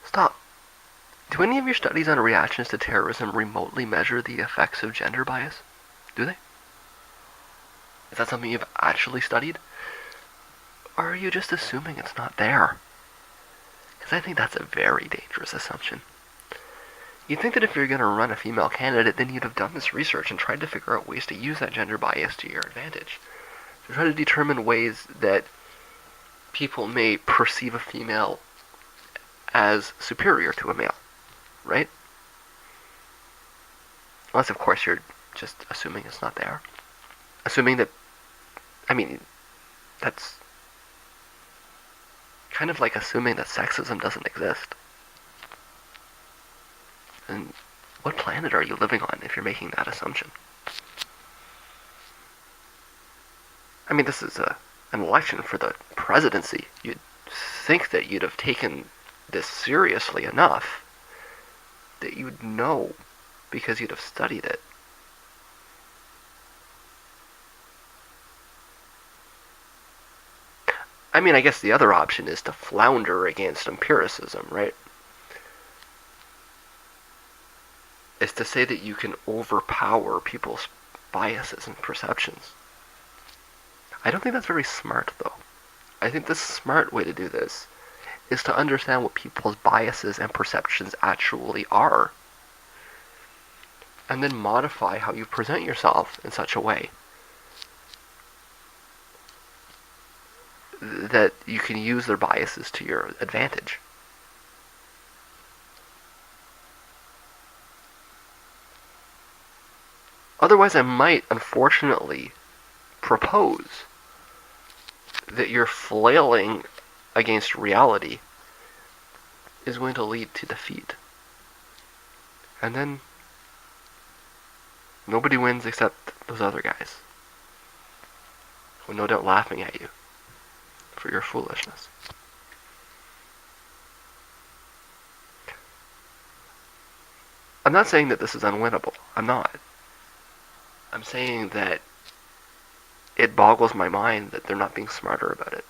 Stop. Do any of your studies on reactions to terrorism remotely measure the effects of gender bias? Do they? Is that something you've actually studied? Or are you just assuming it's not there? Because I think that's a very dangerous assumption. You'd think that if you're going to run a female candidate, then you'd have done this research and tried to figure out ways to use that gender bias to your advantage. To try to determine ways that people may perceive a female as superior to a male, right? Unless, of course, you're just assuming it's not there. Assuming that, I mean, that's kind of like assuming that sexism doesn't exist. And what planet are you living on if you're making that assumption? I mean, this is an election for the presidency. You'd think that you'd have taken this seriously enough that you'd know because you'd have studied it. I mean, I guess the other option is to flounder against empiricism, right? Is to say that you can overpower people's biases and perceptions. I don't think that's very smart, though. I think the smart way to do this is to understand what people's biases and perceptions actually are, and then modify how you present yourself in such a way that you can use their biases to your advantage. Otherwise, I might, unfortunately, propose that your flailing against reality is going to lead to defeat. And then nobody wins except those other guys, who are no doubt laughing at you for your foolishness. I'm not saying that this is unwinnable. I'm not. I'm saying that it boggles my mind that they're not being smarter about it.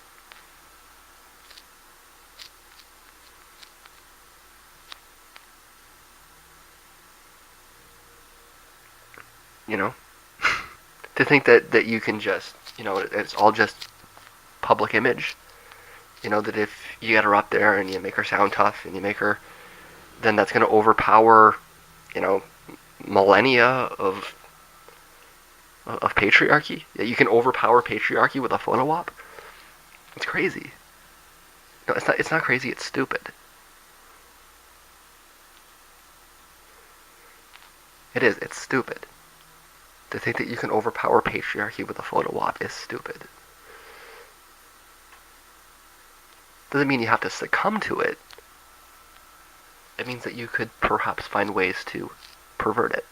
You know? To think that you can just, it's all just public image. That if you get her up there and you make her sound tough and you make her, then that's going to overpower, millennia of patriarchy. Yeah, you can overpower patriarchy with a photo op. It's crazy. No, it's not. It's not crazy. It's stupid. It is. It's stupid. To think that you can overpower patriarchy with a photo op is stupid. Doesn't mean you have to succumb to it. It means that you could perhaps find ways to pervert it,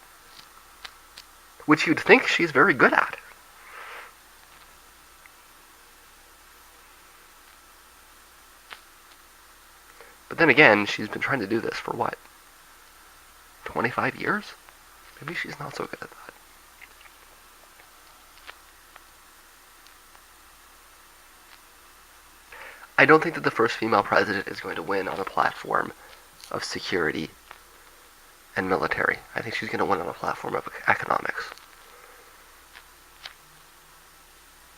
which you'd think she's very good at. But then again, she's been trying to do this for what? 25 years? Maybe she's not so good at that. I don't think that the first female president is going to win on a platform of security and military. I think she's going to win on a platform of economics.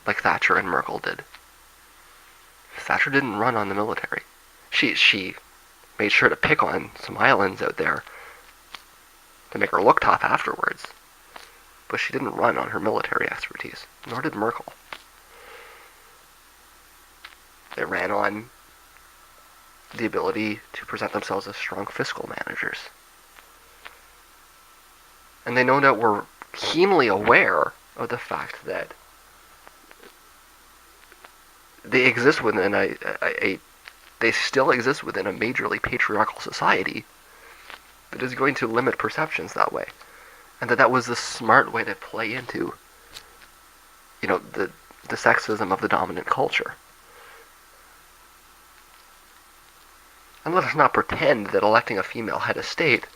Like Thatcher and Merkel did. Thatcher didn't run on the military. She made sure to pick on some islands out there to make her look tough afterwards. But she didn't run on her military expertise. Nor did Merkel. They ran on the ability to present themselves as strong fiscal managers. And they no doubt were keenly aware of the fact that they exist within they still exist within a majorly patriarchal society that is going to limit perceptions that way. And that was the smart way to play into, the sexism of the dominant culture. And let us not pretend that electing a female head of state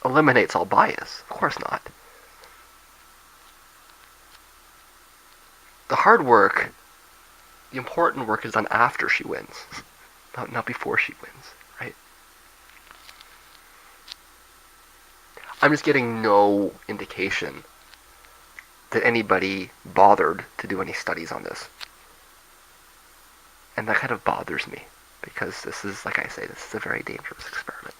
eliminates all bias. Of course not. The hard work, the important work is done after she wins, not before she wins, right? I'm just getting no indication that anybody bothered to do any studies on this. And that kind of bothers me, because this is, like I say, this is a very dangerous experiment.